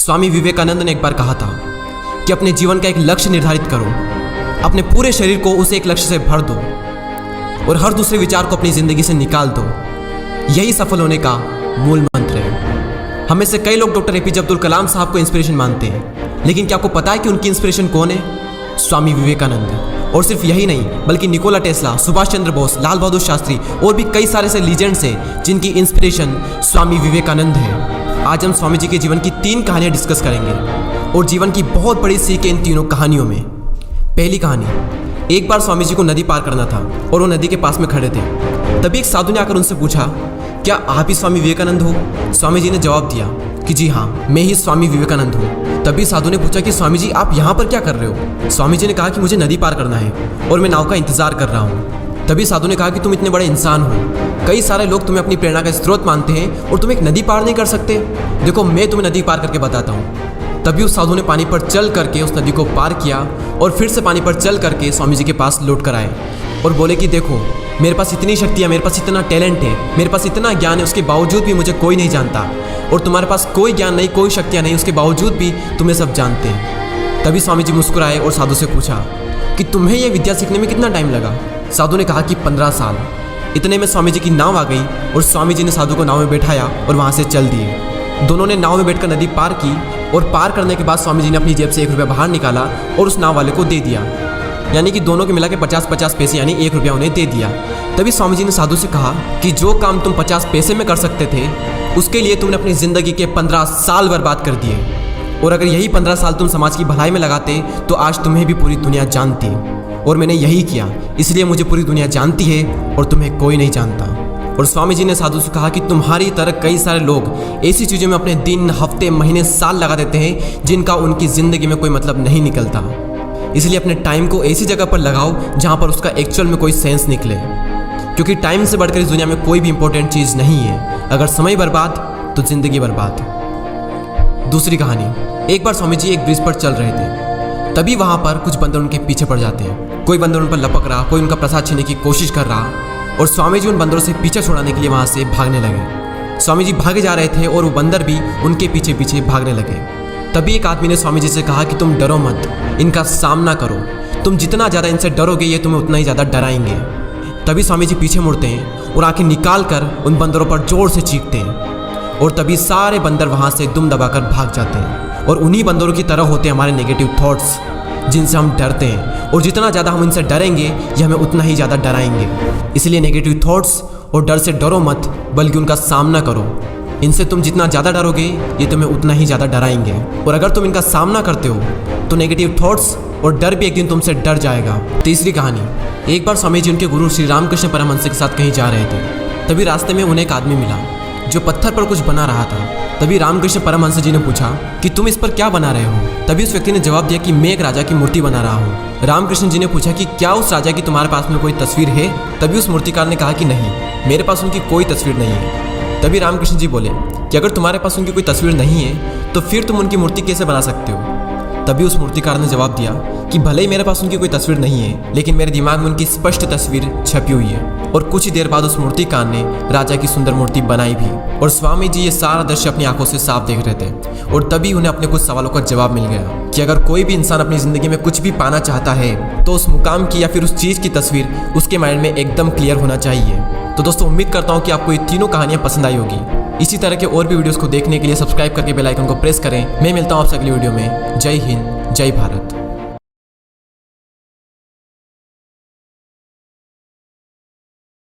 स्वामी विवेकानंद ने एक बार कहा था कि अपने जीवन का एक लक्ष्य निर्धारित करो, अपने पूरे शरीर को उसे एक लक्ष्य से भर दो और हर दूसरे विचार को अपनी ज़िंदगी से निकाल दो। यही सफल होने का मूल मंत्र है। हमें से कई लोग डॉक्टर एपीजे अब्दुल कलाम साहब को इंस्पिरेशन मानते हैं, लेकिन क्या आपको पता है कि उनकी इंस्पिरेशन कौन है? स्वामी विवेकानंद। और सिर्फ यही नहीं, बल्कि निकोला टेस्ला, सुभाष चंद्र बोस, लाल बहादुर शास्त्री और भी कई सारे ऐसे लीजेंड्स हैं जिनकी इंस्पिरेशन स्वामी विवेकानंद है। आज हम स्वामी जी के जीवन की 3 कहानियां डिस्कस करेंगे और जीवन की बहुत बड़ी सीख है इन तीनों कहानियों में। पहली कहानी, एक बार स्वामी जी को नदी पार करना था और वो नदी के पास में खड़े थे। तभी एक साधु ने आकर उनसे पूछा, क्या आप ही स्वामी विवेकानंद हो? स्वामी जी ने जवाब दिया कि जी हाँ, मैं ही स्वामी विवेकानंद हूँ। तभी साधु ने पूछा कि स्वामी जी आप यहाँ पर क्या कर रहे हो? स्वामी जी ने कहा कि मुझे नदी पार करना है और मैं नाव का इंतजार कर रहा हूँ। तभी साधु ने कहा कि तुम इतने बड़े इंसान हो, कई सारे लोग तुम्हें अपनी प्रेरणा का स्रोत मानते हैं और तुम एक नदी पार नहीं कर सकते। देखो मैं तुम्हें नदी पार करके बताता हूँ। तभी उस साधु ने पानी पर चल करके उस नदी को पार किया और फिर से पानी पर चल करके स्वामी जी के पास लौट कर आए और बोले कि देखो मेरे पास इतनी शक्तियाँ, मेरे पास इतना टैलेंट है, मेरे पास इतना ज्ञान है, उसके बावजूद भी मुझे कोई नहीं जानता। और तुम्हारे पास कोई ज्ञान नहीं, कोई शक्तियाँ नहीं, उसके बावजूद भी तुम्हें सब जानते हैं। तभी स्वामी जी मुस्कुराए और साधु से पूछा कि तुम्हें यह विद्या सीखने में कितना टाइम लगा? साधु ने कहा कि 15 साल। इतने में स्वामी जी की नाव आ गई और स्वामी जी ने साधु को नाव में बैठाया और वहाँ से चल दिए। दोनों ने नाव में बैठकर नदी पार की और पार करने के बाद स्वामी जी ने अपनी जेब से 1 रुपया बाहर निकाला और उस नाव वाले को दे दिया। यानी कि दोनों के मिला के 50-50 पैसे यानी 1 रुपया उन्हें दे दिया। तभी स्वामी जी ने साधु से कहा कि जो काम तुम 50 पैसे में कर सकते थे उसके लिए तुमने अपनी ज़िंदगी के 15 साल बर्बाद कर दिए। और अगर यही 15 साल तुम समाज की भलाई में लगाते तो आज तुम्हें भी पूरी दुनिया जानती। और मैंने यही किया, इसलिए मुझे पूरी दुनिया जानती है और तुम्हें कोई नहीं जानता। और स्वामी जी ने साधु से कहा कि तुम्हारी तरह कई सारे लोग ऐसी चीज़ों में अपने दिन, हफ्ते, महीने, साल लगा देते हैं जिनका उनकी ज़िंदगी में कोई मतलब नहीं निकलता। इसलिए अपने टाइम को ऐसी जगह पर लगाओ जहाँ पर उसका एक्चुअल में कोई सेंस निकले, क्योंकि टाइम से बढ़कर इस दुनिया में कोई भी इंपॉर्टेंट चीज़ नहीं है। अगर समय बर्बाद तो ज़िंदगी बर्बाद। दूसरी कहानी, एक बार स्वामी जी एक ब्रिज पर चल रहे थे। तभी वहाँ पर कुछ बंदर उनके पीछे पड़ जाते हैं। कोई बंदर उन पर लपक रहा, कोई उनका प्रसाद छीनने की कोशिश कर रहा और स्वामी जी उन बंदरों से पीछे छुड़ाने के लिए वहाँ से भागने लगे। स्वामी जी भागे जा रहे थे और वो बंदर भी उनके पीछे पीछे भागने लगे। तभी एक आदमी ने स्वामी जी से कहा कि तुम डरो मत, इनका सामना करो। तुम जितना ज़्यादा इनसे डरोगे ये तुम्हें उतना ही ज़्यादा डराएंगे। तभी स्वामी जी पीछे मुड़ते हैं और आंखें निकाल कर उन बंदरों पर जोर से चीखते हैं और तभी सारे बंदर वहाँ से दुम दबाकर भाग जाते हैं। और उन्हीं बंदरों की तरह होते हैं हमारे नेगेटिव थॉट्स जिनसे हम डरते हैं, और जितना ज़्यादा हम इनसे डरेंगे ये हमें उतना ही ज़्यादा डराएंगे। इसलिए नेगेटिव थॉट्स और डर से डरो मत, बल्कि उनका सामना करो। इनसे तुम जितना ज़्यादा डरोगे ये तुम्हें उतना ही ज़्यादा डराएंगे। और अगर तुम इनका सामना करते हो तो नेगेटिव थॉट्स और डर भी एक दिन तुमसे डर जाएगा। तीसरी कहानी, एक बार स्वामी जी उनके गुरु श्री रामकृष्ण परमहंस के साथ कहीं जा रहे थे। तभी रास्ते में उन्हें एक आदमी मिला जो पत्थर पर कुछ बना रहा था। तभी रामकृष्ण परमहंस जी ने पूछा कि तुम इस पर क्या बना रहे हो? तभी उस व्यक्ति ने जवाब दिया कि मैं एक राजा की मूर्ति बना रहा हूँ। रामकृष्ण जी ने पूछा कि क्या उस राजा की तुम्हारे पास में कोई तस्वीर है? तभी उस मूर्तिकार ने कहा कि नहीं, मेरे पास उनकी कोई तस्वीर नहीं है। तभी रामकृष्ण जी बोले कि अगर तुम्हारे पास उनकी कोई तस्वीर नहीं है तो फिर तुम उनकी मूर्ति कैसे बना सकते हो? तभी उस मूर्तिकार ने जवाब दिया कि भले ही मेरे पास उनकी कोई तस्वीर नहीं है, लेकिन मेरे दिमाग में उनकी स्पष्ट तस्वीर छपी हुई है। और कुछ ही देर बाद उस मूर्तिकार ने राजा की सुंदर मूर्ति बनाई भी। और स्वामी जी ये सारा दृश्य अपनी आंखों से साफ देख रहे थे और तभी उन्हें अपने कुछ सवालों का जवाब मिल गया कि अगर कोई भी इंसान अपनी ज़िंदगी में कुछ भी पाना चाहता है तो उस मुकाम की या फिर उस चीज़ की तस्वीर उसके माइंड में एकदम क्लियर होना चाहिए। तो दोस्तों उम्मीद करता हूँ कि आपको ये तीनों कहानियाँ पसंद आई होगी। इसी तरह के और भी वीडियोस को देखने के लिए सब्सक्राइब करके बेल आइकन को प्रेस करें। मैं मिलता हूँ आपसे अगली वीडियो में। जय हिंद, जय भारत।